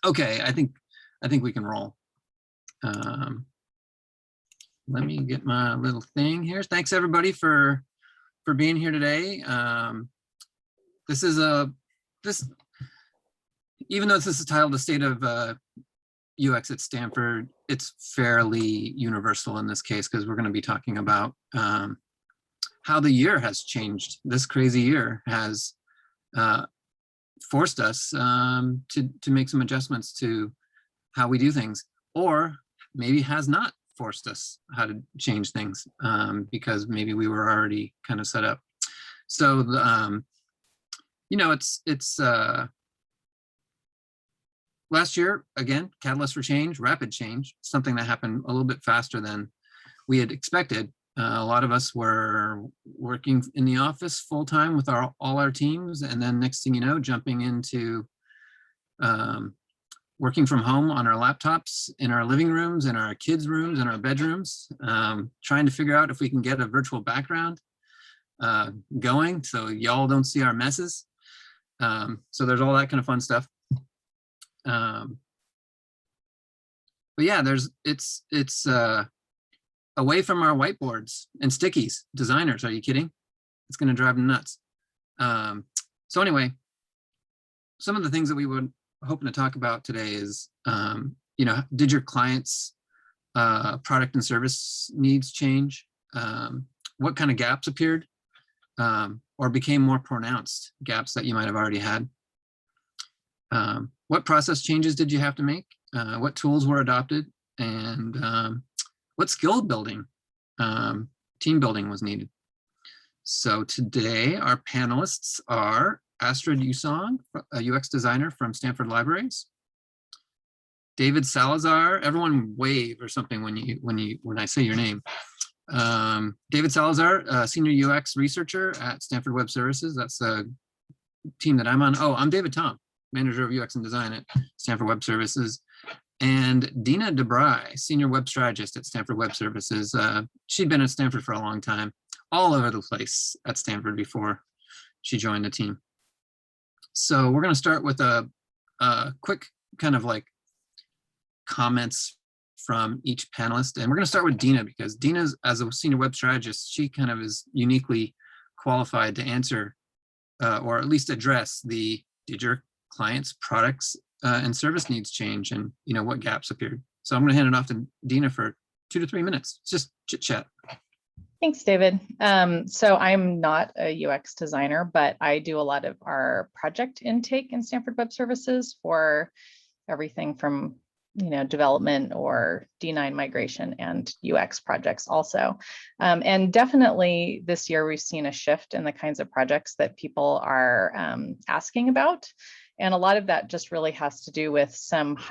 Okay, I think we can roll. Let me get my little thing here. Thanks everybody for being here today. This is even though this is titled "The State of UX at Stanford," it's fairly universal in this case because we're going to be talking about how the year has changed. This crazy year has forced us to make some adjustments to how we do things, or maybe has not forced us how to change things because maybe we were already kind of set up. So you know, it's last year, again, catalyst for change, rapid change, something that happened a little bit faster than we had expected. A lot of us were working in the office full time with all our teams, and then next thing you know, jumping into working from home on our laptops, in our living rooms, in our kids' rooms, in our bedrooms, trying to figure out if we can get a virtual background going so y'all don't see our messes. So there's all that kind of fun stuff. But yeah, it's away from our whiteboards and stickies. Designers, are you kidding? It's going to drive them nuts. So anyway, some of the things that we would hoping to talk about today is, you know, did your clients' product and service needs change? What kind of gaps appeared or became more pronounced, gaps that you might have already had? What process changes did you have to make? What tools were adopted? And what skill building, team building was needed? So today our panelists are Astrid Usong, a UX designer from Stanford Libraries. David Salazar, everyone wave or something when I say your name. David Salazar, a senior UX researcher at Stanford Web Services. That's the team that I'm on. Oh, I'm David Tom, manager of UX and design at Stanford Web Services. And Dina DeBry, senior web strategist at Stanford Web Services. She'd been at Stanford for a long time, all over the place at Stanford before she joined the team. So we're going to start with a quick kind of like comments from each panelist. And we're going to start with Dina because Dina's, as a senior web strategist, she kind of is uniquely qualified to answer or at least address the, did your clients' products and service needs change, and you know what gaps appeared. So I'm going to hand it off to Dina for 2 to 3 minutes. It's just chit chat. Thanks, David. So I'm not a UX designer, but I do a lot of our project intake in Stanford Web Services for everything from development or D9 migration and UX projects also. And definitely this year we've seen a shift in the kinds of projects that people are asking about. And a lot of that just really has to do with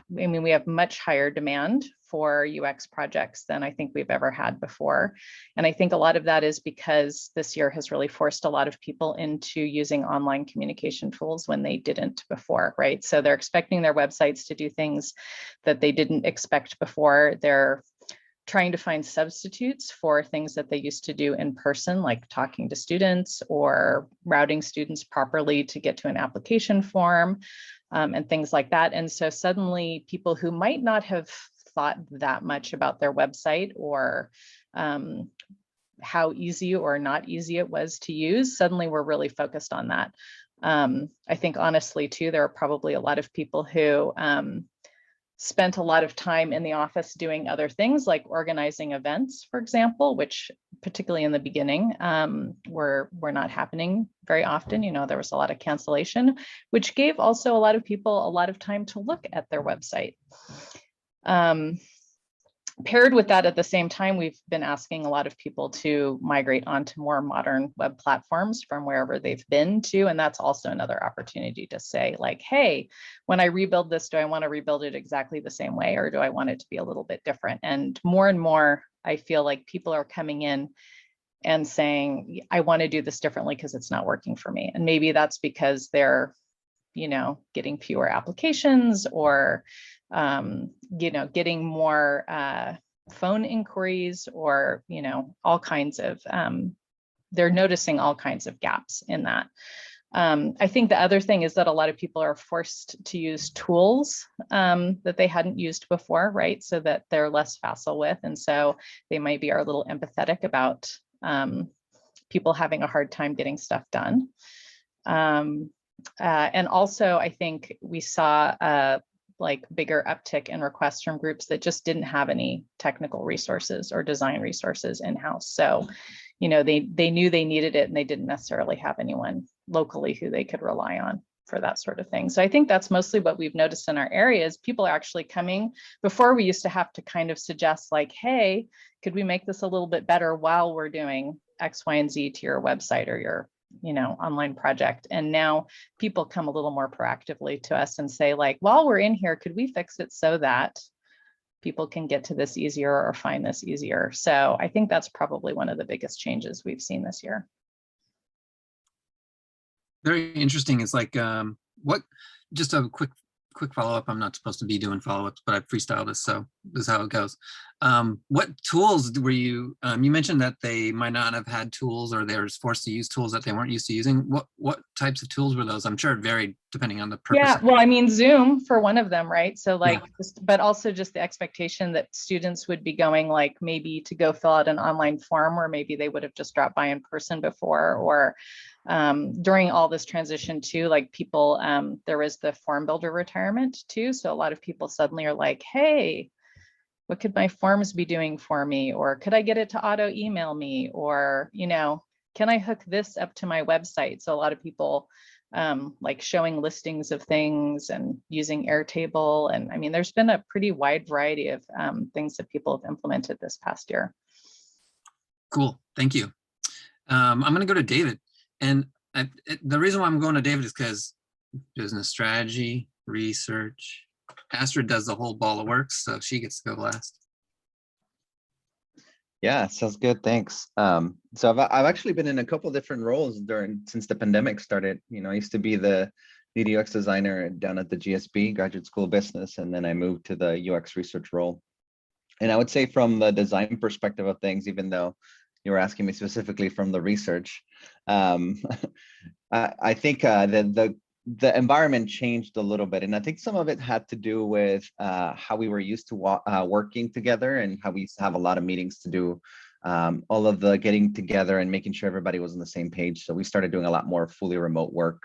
we have much higher demand for UX projects than I think we've ever had before. And I think a lot of that is because this year has really forced a lot of people into using online communication tools when they didn't before, right? So they're expecting their websites to do things that they didn't expect before. They're trying to find substitutes for things that they used to do in person, like talking to students or routing students properly to get to an application form and things like that. And so suddenly people who might not have thought that much about their website or how easy or not easy it was to use, suddenly we're really focused on that. I think honestly too, there are probably a lot of people who spent a lot of time in the office doing other things like organizing events, for example, which particularly in the beginning were not happening very often. There was a lot of cancellation, which gave also a lot of people a lot of time to look at their website. Paired with that, at the same time, we've been asking a lot of people to migrate onto more modern web platforms from wherever they've been to. And that's also another opportunity to say like, hey, when I rebuild this, do I want to rebuild it exactly the same way, or do I want it to be a little bit different? And more, I feel like people are coming in and saying, I want to do this differently because it's not working for me. And maybe that's because they're, getting fewer applications or getting more phone inquiries or, all kinds of, they're noticing all kinds of gaps in that. I think the other thing is that a lot of people are forced to use tools that they hadn't used before, right? So that they're less facile with. And so they might be a little empathetic about people having a hard time getting stuff done. And also, I think we saw a like bigger uptick in requests from groups that just didn't have any technical resources or design resources in-house. So, you know, they knew they needed it and they didn't necessarily have anyone locally who they could rely on for that sort of thing. So I think that's mostly what we've noticed in our areas. People are actually coming. Before, we used to have to kind of suggest like, hey, could we make this a little bit better while we're doing X, Y, and Z to your website or your, you know, online project. And now people come a little more proactively to us and say like, while we're in here, could we fix it so that people can get to this easier or find this easier? So I think that's probably one of the biggest changes we've seen this year. Very interesting. It's like, what, just a quick follow-up. I'm not supposed to be doing follow-ups, but I freestyle this, so this is how it goes. What tools were you, you mentioned that they might not have had tools or they were forced to use tools that they weren't used to using. What types of tools were those? I'm sure it varied depending on the purpose. Yeah, well, I mean, Zoom for one of them, right? So like, Yeah. but also just the expectation that students would be going like maybe to go fill out an online form where maybe they would have just dropped by in person before, or during all this transition too, like people, there was the form builder retirement too. So a lot of people suddenly are like, hey, what could my forms be doing for me? Or could I get it to auto email me? Or, you know, can I hook this up to my website? So a lot of people like showing listings of things and using Airtable. And I mean, there's been a pretty wide variety of things that people have implemented this past year. Cool, thank you. I'm gonna go to David. And the reason why I'm going to David is because business strategy, research, Astrid does the whole ball of work, so she gets to go last. Yeah, sounds good. Thanks. So I've actually been in a couple different roles since the pandemic started. You know, I used to be the lead UX designer down at the GSB, Graduate School of Business, and then I moved to the UX research role. And I would say from the design perspective of things, even though you were asking me specifically from the research, I think that the environment changed a little bit. And I think some of it had to do with how we were used to working together and how we used to have a lot of meetings to do all of the getting together and making sure everybody was on the same page. So we started doing a lot more fully remote work.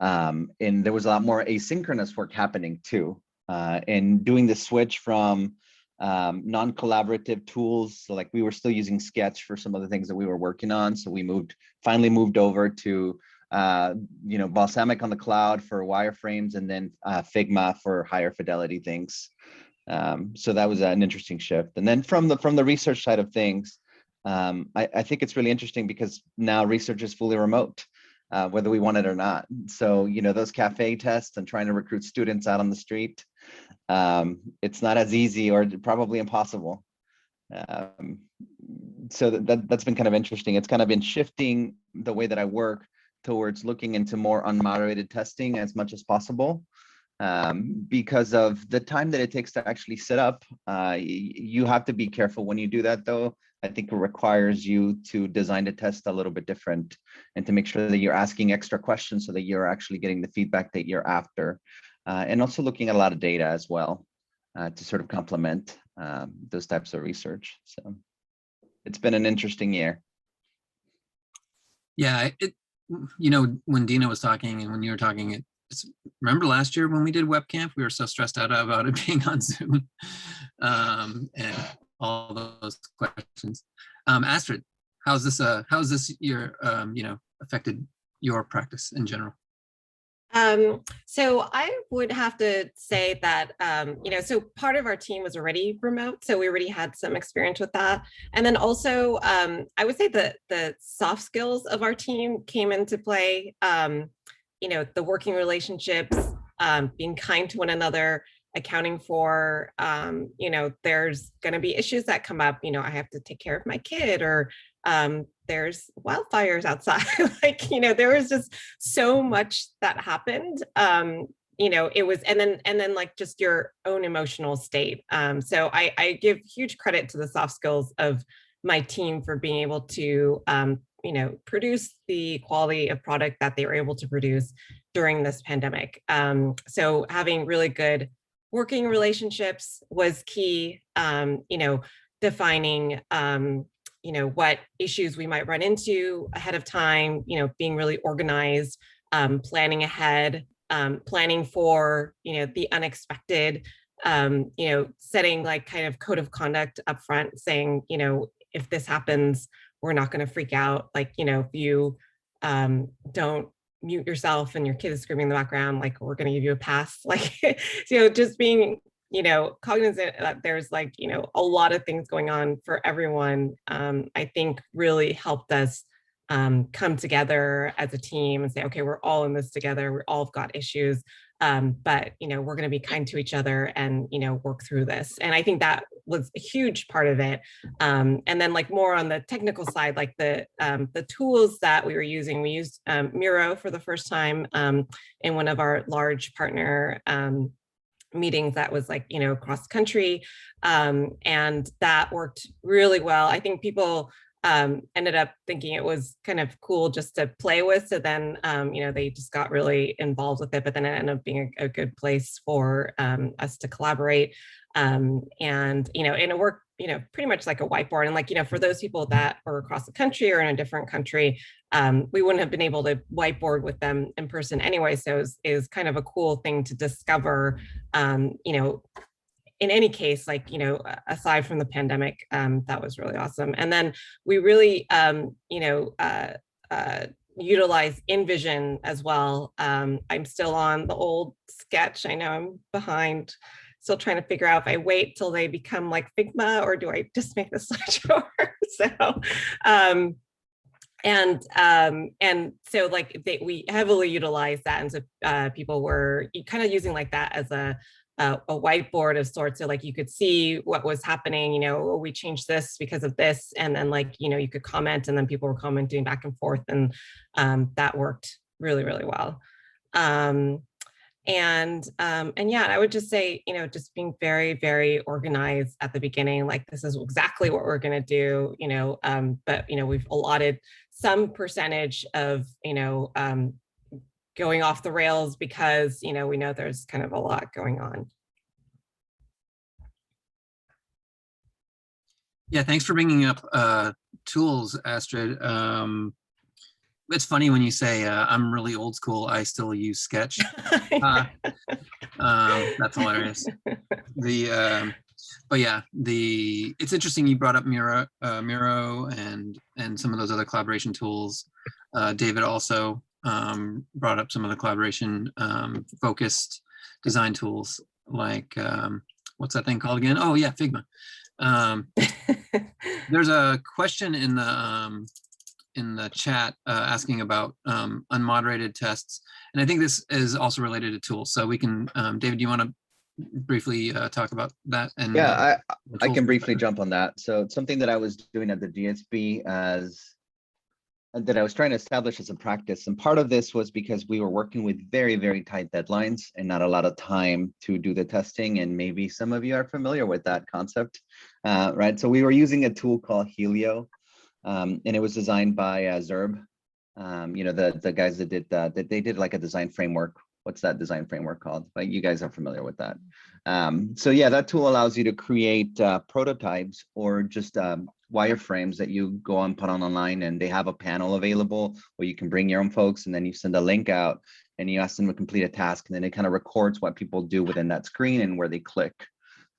And there was a lot more asynchronous work happening too. And doing the switch from non-collaborative tools. So like we were still using Sketch for some of the things that we were working on. So we finally moved over to you know, Balsamic on the cloud for wireframes, and then Figma for higher fidelity things. So that was an interesting shift. And then from the research side of things, I think it's really interesting because now research is fully remote, whether we want it or not. So, you know, those cafe tests and trying to recruit students out on the street, it's not as easy or probably impossible. So that's been kind of interesting. It's kind of been shifting the way that I work towards looking into more unmoderated testing as much as possible, because of the time that it takes to actually set up. You have to be careful when you do that, though. I think it requires you to design the test a little bit different and to make sure that you're asking extra questions so that you're actually getting the feedback that you're after. And also looking at a lot of data as well to sort of complement those types of research. So it's been an interesting year. Yeah, you know, when Dina was talking and when you were talking, remember last year when we did webcamp, we were so stressed out about it being on Zoom and all those questions. Astrid, how's this year, you know, affected your practice in general? So I would have to say that, you know, so part of our team was already remote, so we already had some experience with that. And then also, I would say that the soft skills of our team came into play, you know, the working relationships, being kind to one another, accounting for, you know, there's going to be issues that come up, you know, I have to take care of my kid, or there's wildfires outside. Like, you know, there was just so much that happened. You know, it was, and then like just your own emotional state. So I give huge credit to the soft skills of my team for being able to produce the quality of product that they were able to produce during this pandemic. So having really good working relationships was key. Defining what issues we might run into ahead of time, being really organized, planning ahead, planning for the unexpected, setting like kind of code of conduct up front, saying, if this happens, we're not going to freak out. Like, if you don't mute yourself and your kid is screaming in the background, like, we're going to give you a pass. Like, just being, cognizant that there's like, a lot of things going on for everyone, I think really helped us come together as a team and say, okay, we're all in this together. We all have got issues, but we're going to be kind to each other and work through this. And I think that was a huge part of it. And then like more on the technical side, like the tools that we were using, we used Miro for the first time in one of our large partner meetings that was like across the country, and that worked really well. I think people ended up thinking it was kind of cool just to play with. So then, they just got really involved with it, but then it ended up being a good place for us to collaborate. And it worked, pretty much like a whiteboard. And like, for those people that are across the country or in a different country, we wouldn't have been able to whiteboard with them in person anyway. So it was kind of a cool thing to discover, in any case, like, aside from the pandemic, that was really awesome. And then we really, utilize InVision as well. I'm still on the old Sketch. I know I'm behind, still trying to figure out if I wait till they become like Figma or do I just make the switch over? So, and so like we heavily utilize that. And so people were kind of using like that as a whiteboard of sorts. So like you could see what was happening, we changed this because of this. And then like, you could comment and then people were commenting back and forth, and that worked really, really well. And yeah, I would just say, just being very, very organized at the beginning, like this is exactly what we're going to do, but, we've allotted some percentage of, going off the rails because, we know there's kind of a lot going on. Yeah, thanks for bringing up tools, Astrid. It's funny when you say I'm really old school. I still use Sketch. That's hilarious. But yeah, it's interesting you brought up Miro and some of those other collaboration tools. David also brought up some of the collaboration focused design tools, like what's that thing called again? Oh yeah, Figma. There's a question in the chat asking about unmoderated tests, and I think this is also related to tools. So we can, David, do you want to briefly talk about that? And yeah, I can briefly jump on that. So it's something that I was doing at the DSB that I was trying to establish as a practice. And part of this was because we were working with very, very tight deadlines and not a lot of time to do the testing. And maybe some of you are familiar with that concept, right? So we were using a tool called Helio, and it was designed by Zerb. The guys that did that, they did like a design framework. What's that design framework called? Like, you guys are familiar with that. So yeah, that tool allows you to create prototypes or just wireframes that you go and put on online, and they have a panel available where you can bring your own folks, and then you send a link out and you ask them to complete a task, and then it kind of records what people do within that screen and where they click.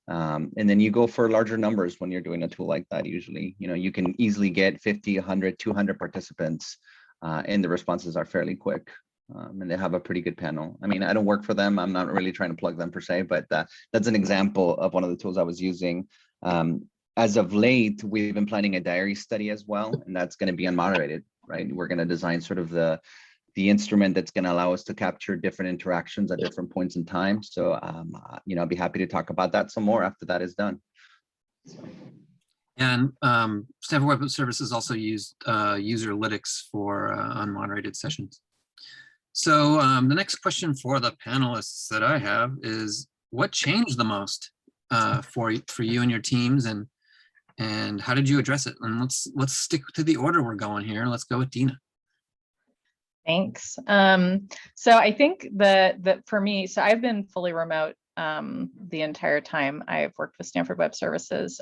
And then you go for larger numbers when you're doing a tool like that. Usually, you can easily get 50, 100, 200 participants, and the responses are fairly quick. And they have a pretty good panel. I mean, I don't work for them. I'm not really trying to plug them per se, but that's an example of one of the tools I was using. As of late, we've been planning a diary study as well, and that's going to be unmoderated, right? We're going to design sort of the instrument that's going to allow us to capture different interactions at different points in time. So, I'll be happy to talk about that some more after that is done. And Stanford Web Services also used Userlytics for unmoderated sessions. So the next question for the panelists that I have is, what changed the most for you and your teams, and and how did you address it? And let's stick to the order we're going here. Let's go with Dina. Thanks. So I think that for me, so I've been fully remote the entire time I've worked with Stanford Web Services,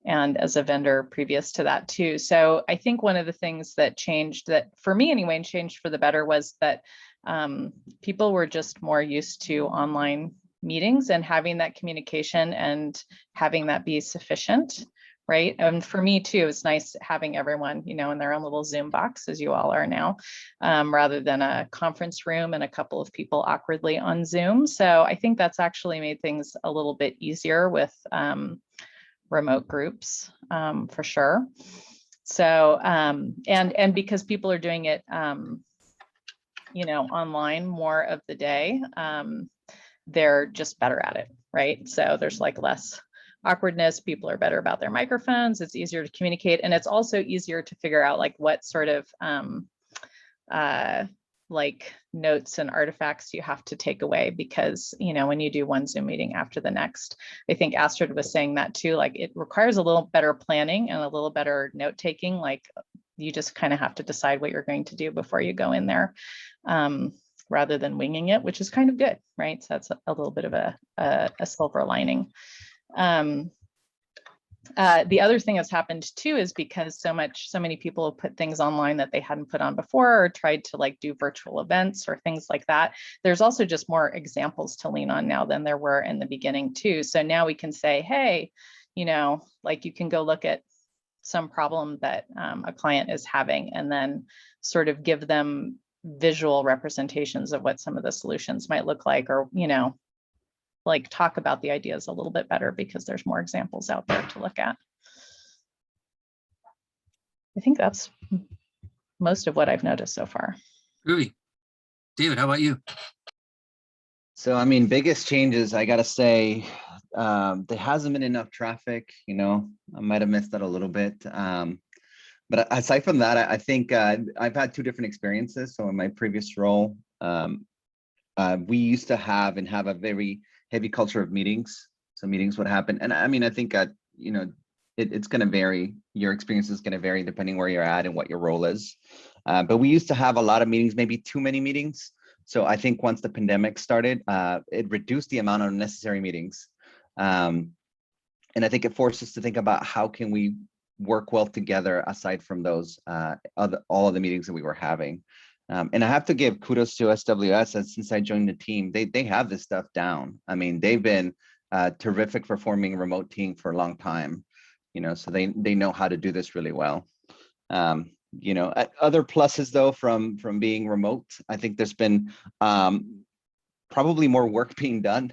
and as a vendor previous to that too. So I think one of the things that changed, that for me anyway, and changed for the better, was that people were just more used to online meetings and having that communication and having that be sufficient. Right. And for me too, it's nice having everyone, in their own little Zoom box, as you all are now, rather than a conference room and a couple of people awkwardly on Zoom. So I think that's actually made things a little bit easier with remote groups, for sure. So, and because people are doing it, online more of the day, they're just better at it, right? So there's like less awkwardness. People are better about their microphones. It's easier to communicate, and it's also easier to figure out like what sort of like notes and artifacts you have to take away, because when you do one Zoom meeting after the next, I think Astrid was saying that too, like it requires a little better planning and a little better note taking. Like you just kind of have to decide what you're going to do before you go in there, rather than winging it, which is kind of good, right? So that's a little bit of a silver lining. The other thing that's happened too is because so many people have put things online that they hadn't put on before, or tried to like do virtual events or things like that. There's also just more examples to lean on now than there were in the beginning too. So now we can say, hey, like you can go look at some problem that a client is having, and then sort of give them visual representations of what some of the solutions might look like, or, like talk about the ideas a little bit better because there's more examples out there to look at. I think that's most of what I've noticed so far. Groovy. David, how about you? So, I mean, biggest changes, I gotta say, there hasn't been enough traffic, I might've missed that a little bit. But aside from that, I think I've had two different experiences. So in my previous role, we used to have a very heavy culture of meetings. So meetings would happen. And I mean, I think, it's going to vary. Your experience is going to vary depending where you're at and what your role is. But we used to have a lot of meetings, maybe too many meetings. So I think once the pandemic started, it reduced the amount of unnecessary meetings. And I think it forced us to think about how can we work well together aside from those, all of the meetings that we were having. And I have to give kudos to SWS, as since I joined the team, they have this stuff down. I mean, they've been terrific for forming a remote team for a long time, so they know how to do this really well. Other pluses though from being remote, I think there's been probably more work being done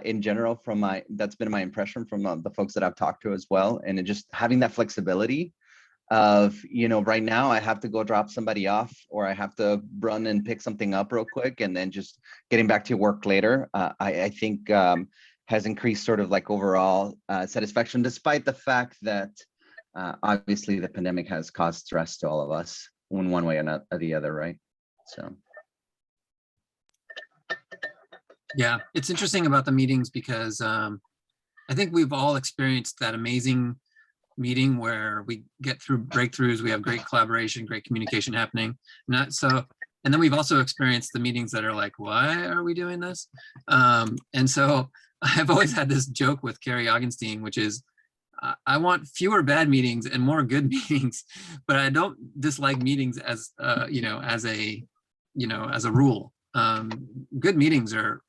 in general that's been my impression from the folks that I've talked to as well. And just having that flexibility of, right now I have to go drop somebody off, or I have to run and pick something up real quick, and then just getting back to work later, I think has increased sort of like overall satisfaction, despite the fact that obviously the pandemic has caused stress to all of us in one way or the other, right? So. Yeah, it's interesting about the meetings because I think we've all experienced that amazing meeting where we get through breakthroughs, we have great collaboration, great communication happening. And then we've also experienced the meetings that are like, why are we doing this? And so I've always had this joke with Carrie Augenstein, which is, I want fewer bad meetings and more good meetings, but I don't dislike meetings as as a rule. Great meetings are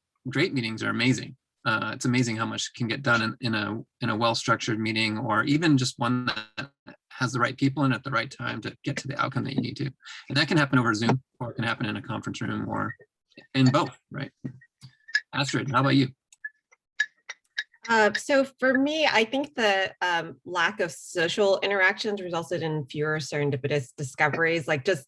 amazing. It's amazing how much can get done in a well-structured meeting, or even just one that has the right people in at the right time to get to the outcome that you need to. And that can happen over Zoom, or it can happen in a conference room, or in both, right? Astrid, how about you? So for me, I think the lack of social interactions resulted in fewer serendipitous discoveries, like just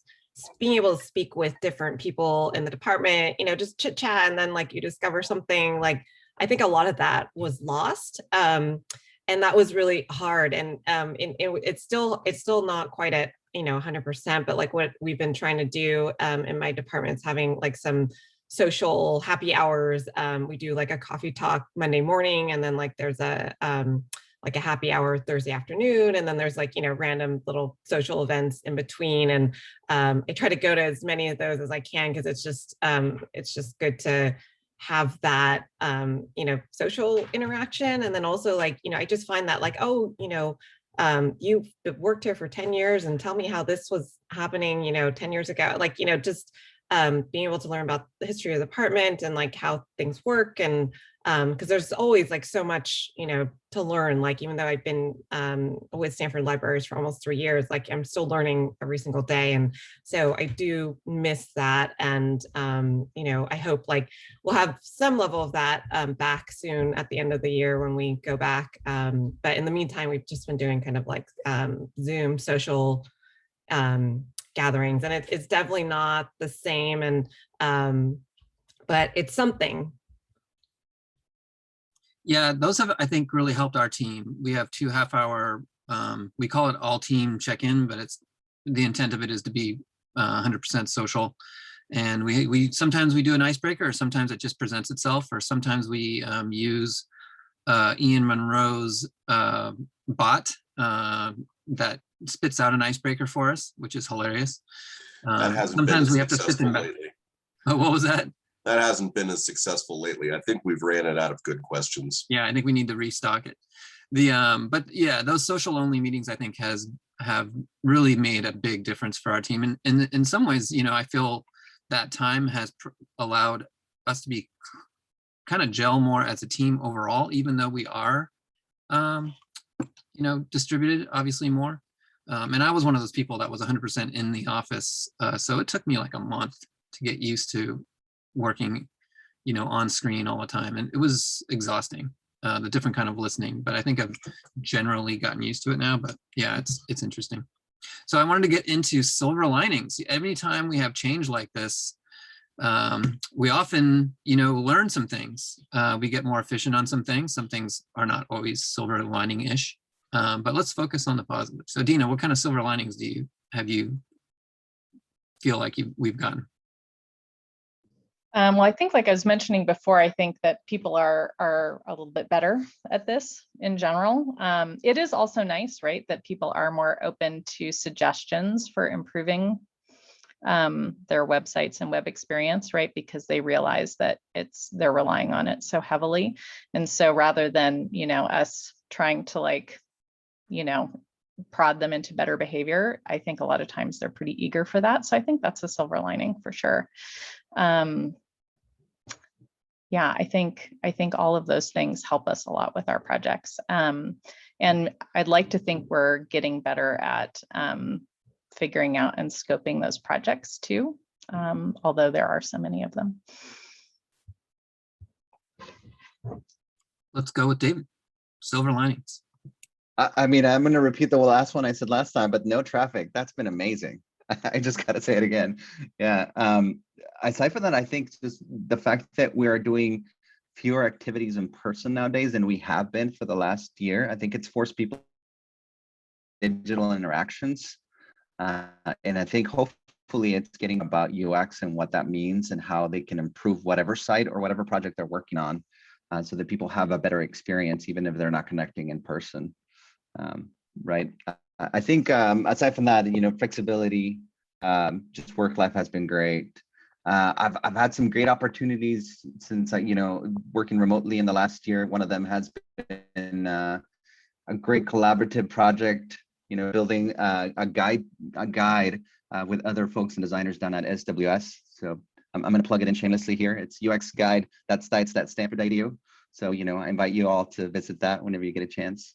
being able to speak with different people in the department, just chit chat, and then like you discover something. Like I think a lot of that was lost, and that was really hard. And it's still not quite at 100%, but like what we've been trying to do in my department is having like some social happy hours. We do like a coffee talk Monday morning, and then like there's a like a happy hour Thursday afternoon, and then there's like, random little social events in between. And I try to go to as many of those as I can, because it's just good to have that social interaction. And then also, like, I just find that, like, oh, you've worked here for 10 years, and tell me how this was happening 10 years ago, like, just being able to learn about the history of the department and like how things work. And because there's always like so much to learn, like even though I've been with Stanford Libraries for almost 3 years, like I'm still learning every single day. And so I do miss that. And I hope like we'll have some level of that back soon at the end of the year when we go back. But in the meantime, we've just been doing kind of like Zoom social gatherings, and it's definitely not the same. And but it's something. Yeah, those have, I think, really helped our team. We have 2 half-hour, we call it all team check-in, but it's the intent of it is to be 100% social. And we sometimes we do an icebreaker, or sometimes it just presents itself, or sometimes we use Ian Monroe's bot that spits out an icebreaker for us, which is hilarious. That hasn't sometimes been we have to spit them back. lately. Oh, what was that? That hasn't been as successful lately. I think we've ran it out of good questions. Yeah, I think we need to restock it. But yeah, those social only meetings, I think, have really made a big difference for our team. And in some ways, I feel that time has allowed us to be kind of gel more as a team overall, even though we are, distributed obviously more. And I was one of those people that was 100% in the office. So it took me like a month to get used to working, on screen all the time. And it was exhausting, the different kind of listening, but I think I've generally gotten used to it now. But yeah, it's interesting. So I wanted to get into silver linings. Every time we have change like this, we often, learn some things. We get more efficient on some things. Some things are not always silver lining-ish. But let's focus on the positive. So Dina, what kind of silver linings have you feel like we've gotten? Well, I think, like I was mentioning before, I think that people are a little bit better at this in general. It is also nice, right, that people are more open to suggestions for improving their websites and web experience, right? Because they realize that they're relying on it so heavily. And so rather than, us trying to prod them into better behavior, I think a lot of times they're pretty eager for that. So I think that's a silver lining for sure. Yeah, I think all of those things help us a lot with our projects. And I'd like to think we're getting better at figuring out and scoping those projects too, although there are so many of them. Let's go with David. Silver linings. I mean, I'm going to repeat the last one I said last time, but no traffic. That's been amazing. I just got to say it again. Yeah. Aside from that, I think just the fact that we are doing fewer activities in person nowadays than we have been for the last year, I think it's forced people digital interactions. And I think hopefully it's getting about UX and what that means and how they can improve whatever site or whatever project they're working on, so that people have a better experience, even if they're not connecting in person. Right. I think aside from that, flexibility, just work life has been great. I've had some great opportunities since working remotely in the last year. One of them has been a great collaborative project, building a guide with other folks and designers down at SWS. So I'm going to plug it in shamelessly here. It's uxguide.stanford.edu. So, I invite you all to visit that whenever you get a chance.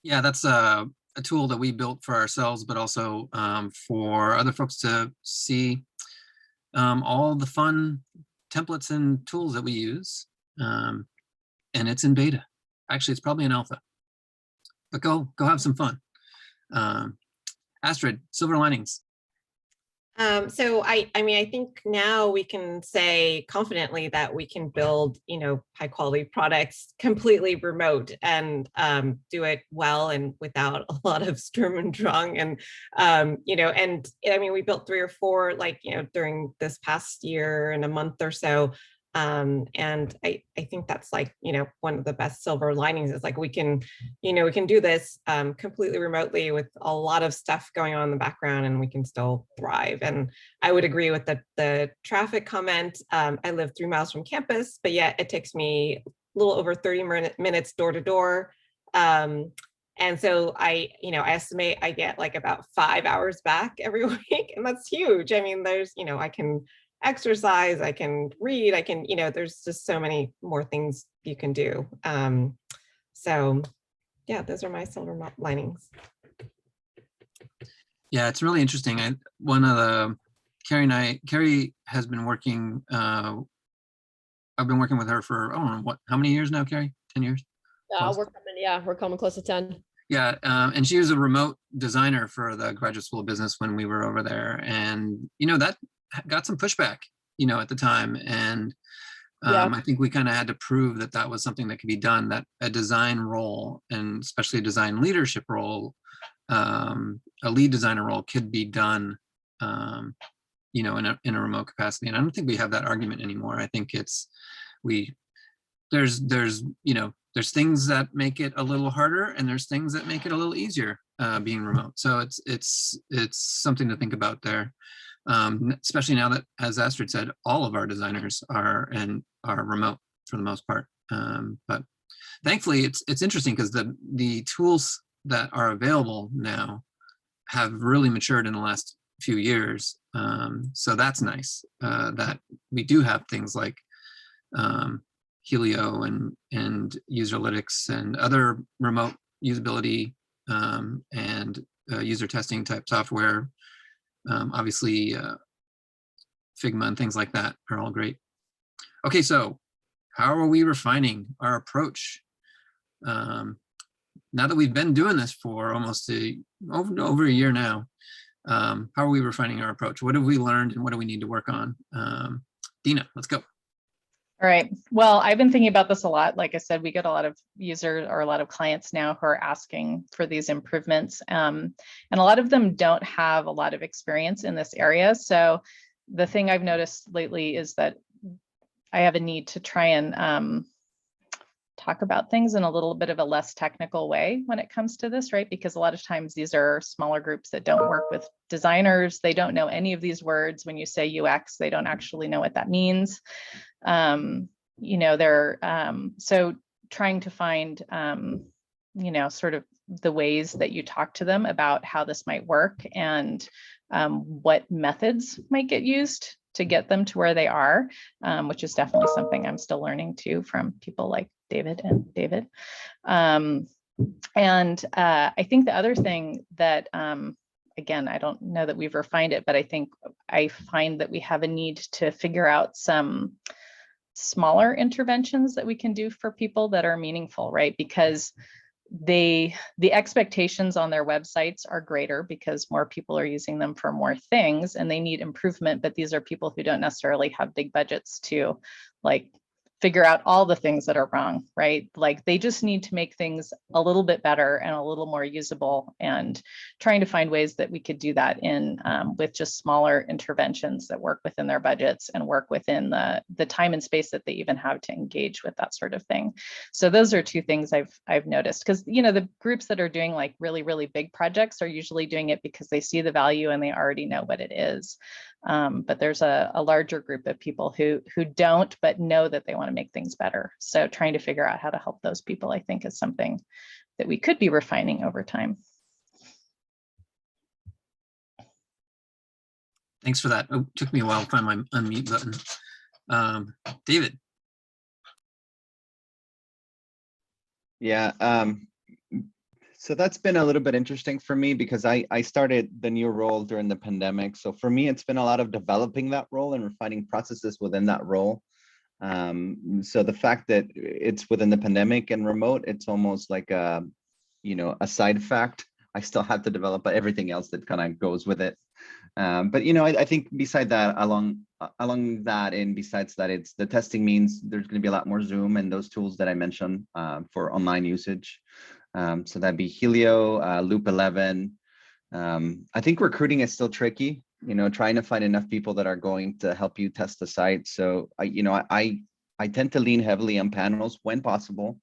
Yeah, that's a tool that we built for ourselves, but also for other folks to see all the fun templates and tools that we use. And it's in beta. Actually, it's probably in alpha. But go have some fun. Astrid, silver linings. So I think now we can say confidently that we can build, high quality products completely remote and do it well and without a lot of Sturm und Drang. And, we built 3 or 4, during this past year and a month or so. And I think that's like, one of the best silver linings is like, we can do this completely remotely with a lot of stuff going on in the background, and we can still thrive. And I would agree with the traffic comment. I live 3 miles from campus, but yet it takes me a little over 30 minutes door to door. And so I estimate I get like about 5 hours back every week, and that's huge. I mean, there's, I can exercise, I can read, I can, there's just so many more things you can do. So yeah, those are my silver linings. Yeah, it's really interesting. Carrie has been working, I've been working with her for, I don't know, how many years now, Carrie? 10 years? We're coming close to 10. Yeah, and she was a remote designer for the Graduate School of Business when we were over there. And, that got some pushback, at the time. And I think we kind of had to prove that that was something that could be done, that a design role, and especially a design leadership role, a lead designer role, could be done, in a remote capacity. And I don't think we have that argument anymore. I think there's things that make it a little harder, and there's things that make it a little easier being remote. So it's something to think about there, especially now that, as Astrid said, all of our designers are remote for the most part. But thankfully, it's interesting because the tools that are available now have really matured in the last few years. So that's nice that we do have things like Helio and Userlytics and other remote usability and user testing type software. Obviously, Figma and things like that are all great. Okay, so how are we refining our approach? Now that we've been doing this for almost over a year now, how are we refining our approach? What have we learned, and what do we need to work on? Dina, let's go. All right. Well, I've been thinking about this a lot. Like I said, we get a lot of users or a lot of clients now who are asking for these improvements. And a lot of them don't have a lot of experience in this area. So the thing I've noticed lately is that I have a need to try and talk about things in a little bit of a less technical way when it comes to this, right? Because a lot of times these are smaller groups that don't work with designers. They don't know any of these words. When you say UX, they don't actually know what that means. So trying to find, sort of the ways that you talk to them about how this might work and what methods might get used to get them to where they are, which is definitely something I'm still learning too from people like David and David. I think the other thing that, again, I don't know that we've refined it, but I find that we have a need to figure out some smaller interventions that we can do for people that are meaningful, right? Because the expectations on their websites are greater because more people are using them for more things and they need improvement, but these are people who don't necessarily have big budgets to figure out all the things that are wrong, right? Like they just need to make things a little bit better and a little more usable, and trying to find ways that we could do that in with just smaller interventions that work within their budgets and work within the time and space that they even have to engage with that sort of thing. So those are two things I've noticed, because the groups that are doing like really, really big projects are usually doing it because they see the value and they already know what it is. But there's a larger group of people who don't, but know that they want to make things better. So trying to figure out how to help those people, I think, is something that we could be refining over time. Thanks for that. Oh, took me a while to find my unmute button. David. Yeah. So that's been a little bit interesting for me because I started the new role during the pandemic. So for me, it's been a lot of developing that role and refining processes within that role. So the fact that it's within the pandemic and remote, it's almost like a side fact. I still have to develop everything else that kind of goes with it. But I think beside that, along that, and besides that, it's the testing means there's going to be a lot more Zoom and those tools that I mentioned for online usage. So that'd be Helio, Loop 11. I think recruiting is still tricky trying to find enough people that are going to help you test the site. So I tend to lean heavily on panels when possible.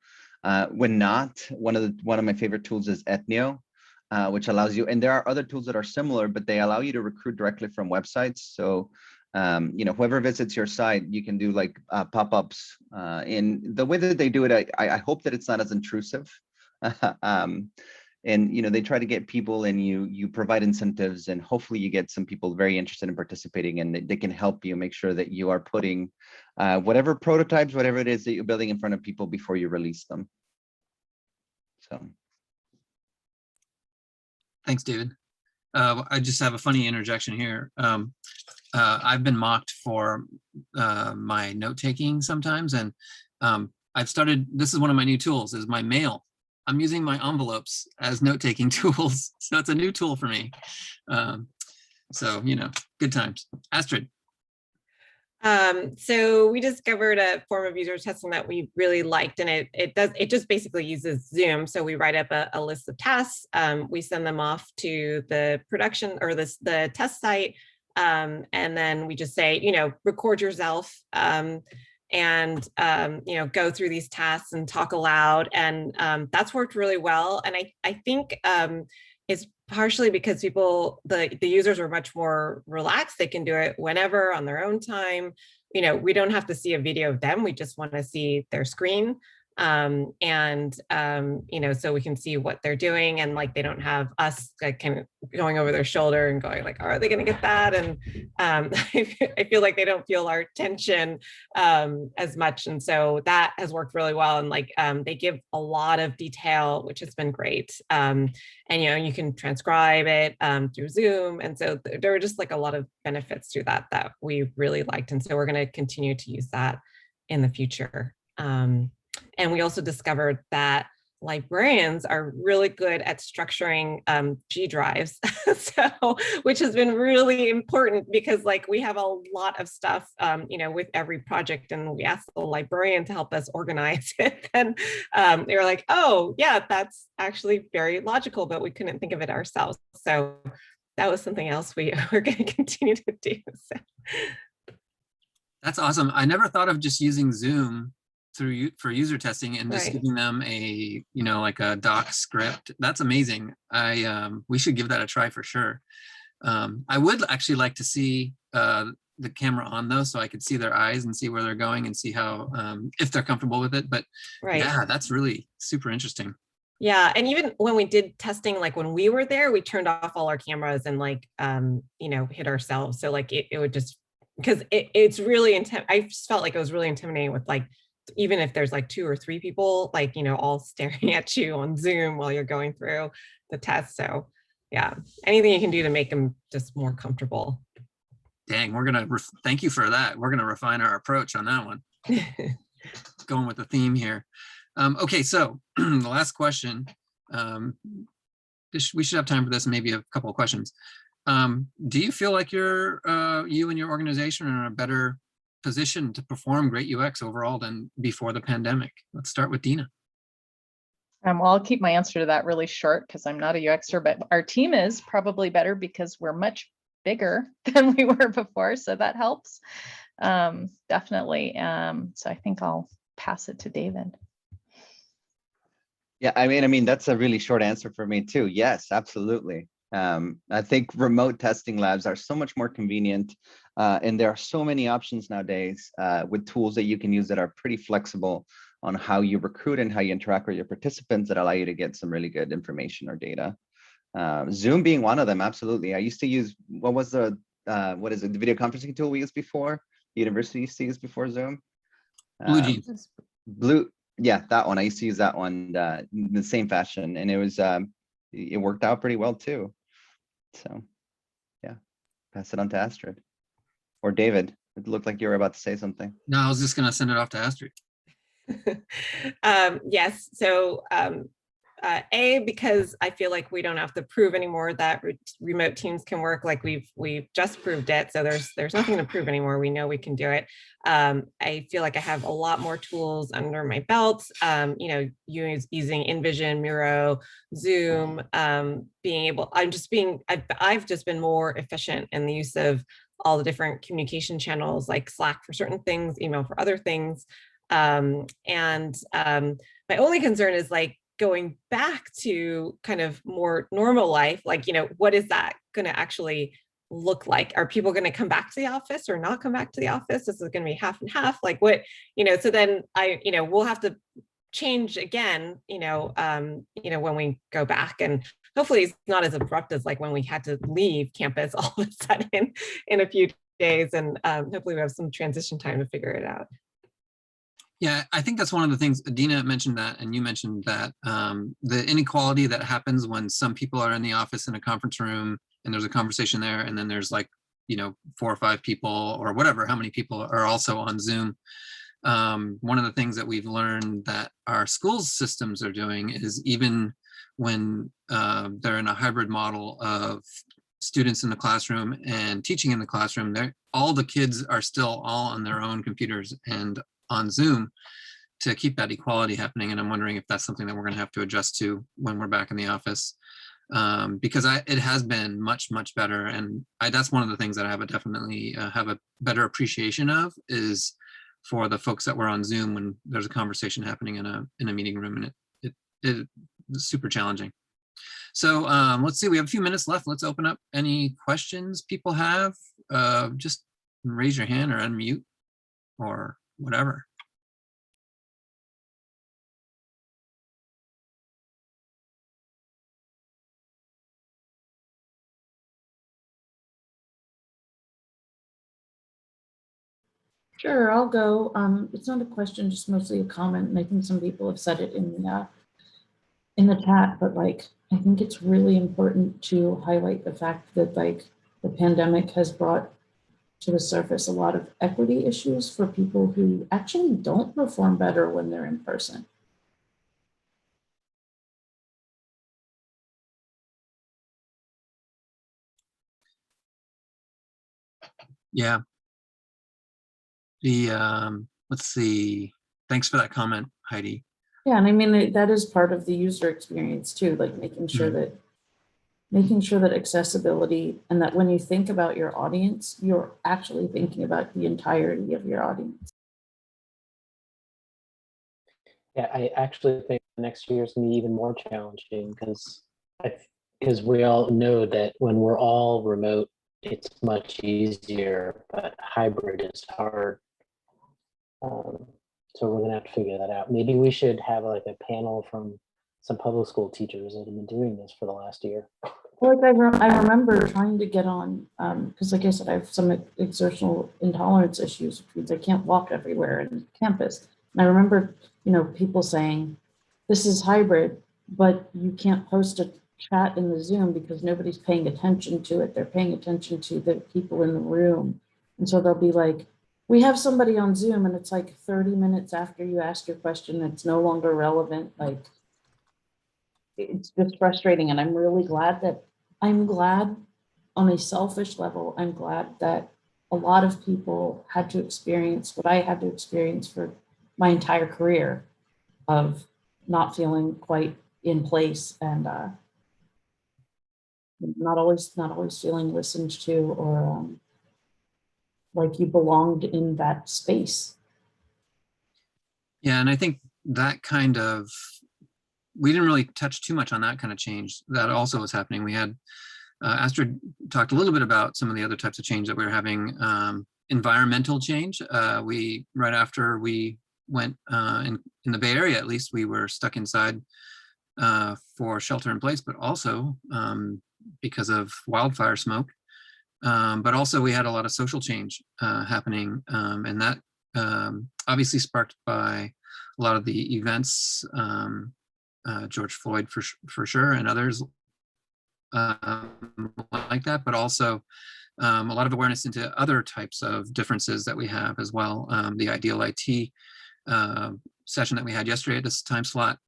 When not, one of my favorite tools is Ethnio, which allows you, and there are other tools that are similar, but they allow you to recruit directly from websites. So whoever visits your site, you can do like pop-ups. In the way that they do it, I hope that it's not as intrusive. And they try to get people, and you provide incentives, and hopefully you get some people very interested in participating, and they can help you make sure that you are putting whatever prototypes, whatever it is that you're building in front of people before you release them. So Thanks, David. I just have a funny interjection here. I've been mocked for my note-taking sometimes, and I've started, this is one of my new tools, is my mail. I'm using my envelopes as note-taking tools. So it's a new tool for me. So, good times. Astrid. So we discovered a form of user testing that we really liked, and it just basically uses Zoom. So we write up a list of tasks, we send them off to the production or the test site, and then we just say, record yourself, and go through these tasks and talk aloud, and that's worked really well. And I think it's partially because the users are much more relaxed. They can do it whenever on their own time. We don't have to see a video of them. We just want to see their screen. So we can see what they're doing, and like they don't have us kind of going over their shoulder and going like, are they going to get that? And I feel like they don't feel our tension as much, and so that has worked really well. And they give a lot of detail, which has been great. And you can transcribe it through Zoom, and so there were just like a lot of benefits to that we really liked, and so we're going to continue to use that in the future. And we also discovered that librarians are really good at structuring G drives, which has been really important, because we have a lot of stuff, with every project, and we asked the librarian to help us organize it. And they were like, oh yeah, that's actually very logical, but we couldn't think of it ourselves. So that was something else we're going to continue to do. So. That's awesome. I never thought of just using Zoom for user testing and just Right. giving them a like a doc script. That's amazing. We should give that a try for sure. I would actually like to see the camera on though, so I could see their eyes and see where they're going and see how if they're comfortable with it. But Right. yeah, that's really super interesting. Yeah, and even when we did testing, like when we were there, we turned off all our cameras and hit ourselves. So it would just, because it's really I just felt like it was really intimidating with even if there's 2 or 3 people, all staring at you on Zoom while you're going through the test. So yeah, anything you can do to make them just more comfortable. Dang, we're gonna thank you for that. We're gonna refine our approach on that one. Going with the theme here. Okay, so the last question. We should have time for this, maybe a couple of questions. Do you feel like you and your organization are in a better position to perform great UX overall than before the pandemic? Let's start with Dina. Well, I'll keep my answer to that really short because I'm not a UXer, but our team is probably better because we're much bigger than we were before. So that helps, definitely. So I think I'll pass it to David. Yeah, I mean, that's a really short answer for me too. Yes, absolutely. I think remote testing labs are so much more convenient, and there are so many options nowadays with tools that you can use that are pretty flexible on how you recruit and how you interact with your participants that allow you to get some really good information or data. Zoom being one of them, absolutely. I used to use, what is it, the video conferencing tool we used before? The university used to use before Zoom? BlueJeans. Yeah, that one. I used to use that one in the same fashion, and it worked out pretty well too. So yeah, pass it on to Astrid or David. It looked like you were about to say something. No, I was just gonna send it off to Astrid. Yes, so because I feel like we don't have to prove anymore that remote teams can work. Like we've just proved it. So there's nothing to prove anymore. We know we can do it. I feel like I have a lot more tools under my belt, using InVision, Miro, Zoom, I've just been more efficient in the use of all the different communication channels like Slack for certain things, email for other things. My only concern is like going back to kind of more normal life. Like, what is that going to actually look like? Are people going to come back to the office or not come back to the office? Is it going to be half and half? Like what, so then we'll have to change again, when we go back, and hopefully it's not as abrupt as like when we had to leave campus all of a sudden in a few days, and hopefully we have some transition time to figure it out. Yeah, I think that's one of the things. Adina mentioned that, and you mentioned that the inequality that happens when some people are in the office in a conference room and there's a conversation there, and then there's like, 4 or 5 people or whatever, how many people are also on Zoom. One of the things that we've learned that our school systems are doing is even when they're in a hybrid model of students in the classroom and teaching in the classroom, all the kids are still all on their own computers and on Zoom to keep that equality happening. And I'm wondering if that's something that we're going to have to adjust to when we're back in the office, because it has been much, much better. And that's one of the things that I definitely have a better appreciation of, is for the folks that were on Zoom when there's a conversation happening in a meeting room, and it's super challenging. So let's see, we have a few minutes left. Let's open up any questions people have. Just raise your hand or unmute or whatever. Sure, I'll go. It's not a question, just mostly a comment, and I think some people have said it in the chat, but like, I think it's really important to highlight the fact that like the pandemic has brought to the surface a lot of equity issues for people who actually don't perform better when they're in person. Yeah. Let's see. Thanks for that comment, Heidi. Yeah, and I mean, that is part of the user experience too, like making sure that accessibility, and that when you think about your audience, you're actually thinking about the entirety of your audience. Yeah, I actually think the next few years can be even more challenging, because we all know that when we're all remote, it's much easier, but hybrid is hard. So we're gonna have to figure that out. Maybe we should have like a panel from some public school teachers that have been doing this for the last year. Like I remember trying to get on, because like I said, I have some exertional intolerance issues, which means I can't walk everywhere in campus. And I remember, people saying, this is hybrid, but you can't post a chat in the Zoom because nobody's paying attention to it. They're paying attention to the people in the room. And so they'll be like, we have somebody on Zoom, and it's like 30 minutes after you ask your question, it's no longer relevant. Like, it's just frustrating. And I'm glad on a selfish level, I'm glad that a lot of people had to experience what I had to experience for my entire career of not feeling quite in place, and not always feeling listened to, or like you belonged in that space. Yeah, and I think that we didn't really touch too much on that kind of change that also was happening. We had Astrid talked a little bit about some of the other types of change that we were having. Environmental change. Right after we went in the Bay Area, at least, we were stuck inside for shelter in place, but also because of wildfire smoke. But also we had a lot of social change happening, and that obviously sparked by a lot of the events, George Floyd for sure, and others like that, but also a lot of awareness into other types of differences that we have as well. The Ideal IT session that we had yesterday at this time slot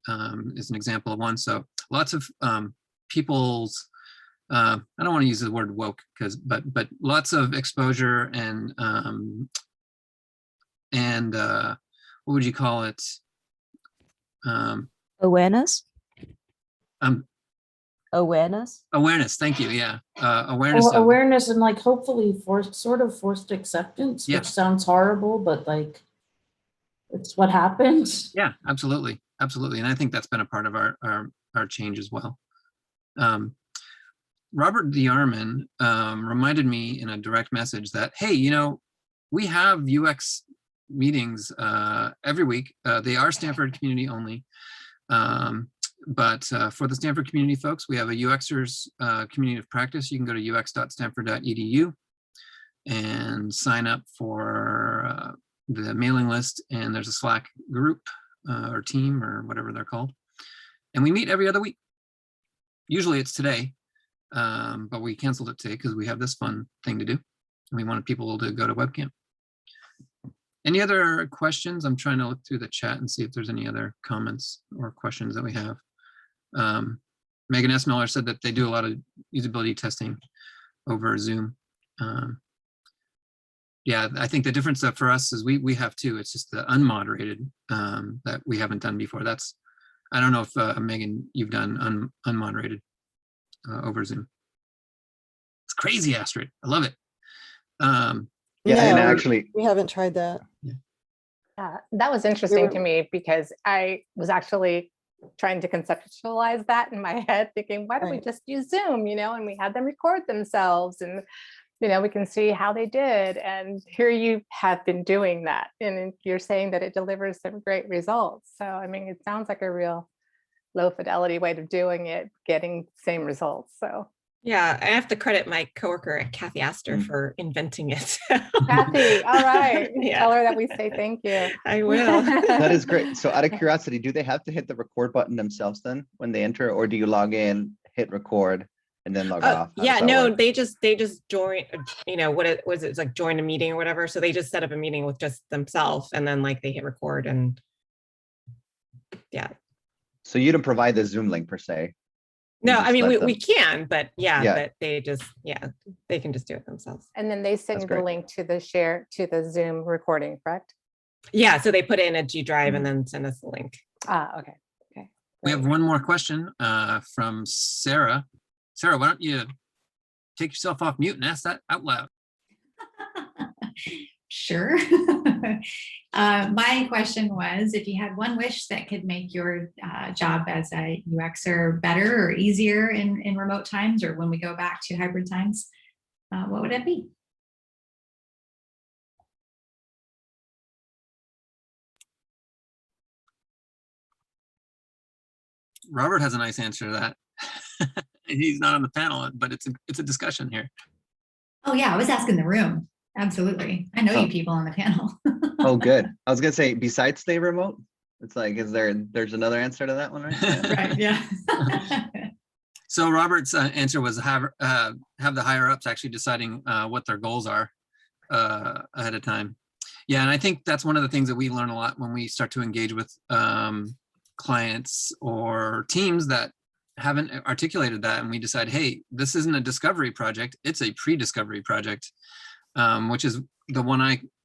is an example of one. So lots of people's, I don't want to use the word woke but lots of exposure and what would you call it? Awareness. Awareness. Thank you. Yeah. Awareness. Well, awareness and like hopefully forced acceptance, Yeah. which sounds horrible, but like it's what happened. Yeah, absolutely. Absolutely. And I think that's been a part of our change as well. Robert DeArmond reminded me in a direct message that, hey, you know, we have UX meetings every week. They are Stanford community only. But for the Stanford community folks, we have a UXers community of practice. You can go to ux.stanford.edu and sign up for the mailing list. And there's a Slack group or team or whatever they're called. And we meet every other week. Usually it's today, but we canceled it today because we have this fun thing to do. And we wanted people to go to webcam. Any other questions? I'm trying to look through the chat and see if there's any other comments or questions that we have. Megan S. Miller said that they do a lot of usability testing over Zoom. Yeah, I think the difference for us is we have too. It's just the unmoderated that we haven't done before. That's, I don't know if Megan, you've done unmoderated over Zoom. It's crazy, Astrid. I love it. Yeah, No, and actually, we haven't tried that. That was interesting to me because I was actually trying to conceptualize that in my head, thinking, why don't we Right. just use Zoom, you know, and we had them record themselves and, you know, we can see how they did. And here you have been doing that. And you're saying that it delivers some great results. So, I mean, it sounds like a real low fidelity way of doing it, getting same results. So Yeah, I have to credit my coworker, Kathy Astor, for inventing it. Kathy, all right. Yeah. Tell her that we say thank you. I will. that is great. So out of curiosity, do they have to hit the record button themselves then when they enter, or do you log in, hit record, and then log off? How Yeah, does that no, work? they just join, you know, what it was, it's like join a meeting or whatever. So they just set up a meeting with just themselves and then like they hit record and yeah. So you don't provide the Zoom link per se. No, just I mean, let we them- can, but yeah, Yeah. but they just, yeah, they can just do it themselves. And then they send That's you the great. link to the Zoom recording, correct? Yeah, so they put it in a G drive and then send us the link. Ah, okay. We have one more question from Sarah. Sarah, why don't you take yourself off mute and ask that out loud? Sure. My question was, if you had one wish that could make your job as a UXer better or easier in remote times or when we go back to hybrid times, what would it be? Robert has a nice answer to that. He's not on the panel, but it's a discussion here. Oh yeah, I was asking the room. Absolutely. I know Oh. you people on the panel. Oh, good. I was gonna say, besides stay remote, it's like, there's another answer to that one, right? Yeah. Right, yeah. So Robert's answer was have the higher ups actually deciding what their goals are ahead of time. Yeah, and I think that's one of the things that we learn a lot when we start to engage with clients or teams that haven't articulated that, and we decide, hey, this isn't a discovery project, it's a pre-discovery project, which is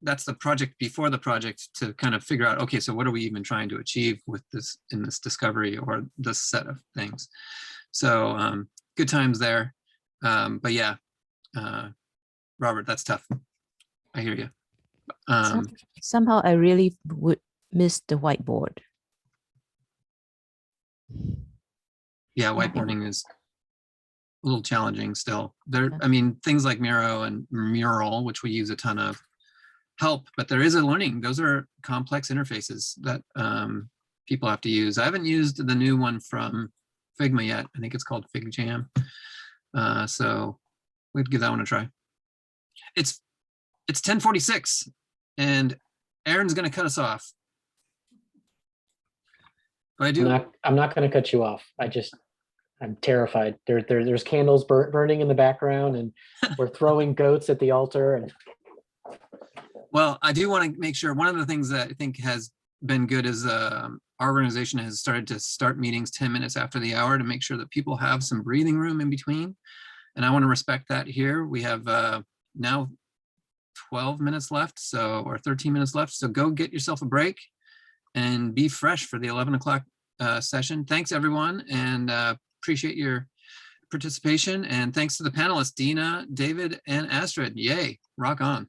that's the project before the project to kind of figure out, okay, so what are we even trying to achieve with this in this discovery or this set of things. So good times there. But yeah, Robert, that's tough. I hear you. Somehow I really would miss the whiteboard. Yeah, whiteboarding is a little challenging still. I mean, things like Miro and Mural, which we use a ton of, help, but there is a learning. Those are complex interfaces that people have to use. I haven't used the new one from Figma yet. I think it's called FigJam. So we'd give that one a try. It's 10:46 and Aaron's gonna cut us off. But I do. I'm not going to cut you off. I'm terrified. There's candles burning in the background, and we're throwing goats at the altar. And Well, I do want to make sure one of the things that I think has been good is our organization has started to start meetings 10 minutes after the hour to make sure that people have some breathing room in between. And I want to respect that here. We have now 12 minutes left, or 13 minutes left. So go get yourself a break and be fresh for the 11 o'clock session. Thanks everyone, and appreciate your participation. And thanks to the panelists, Dina, David, and Astrid. Yay, rock on.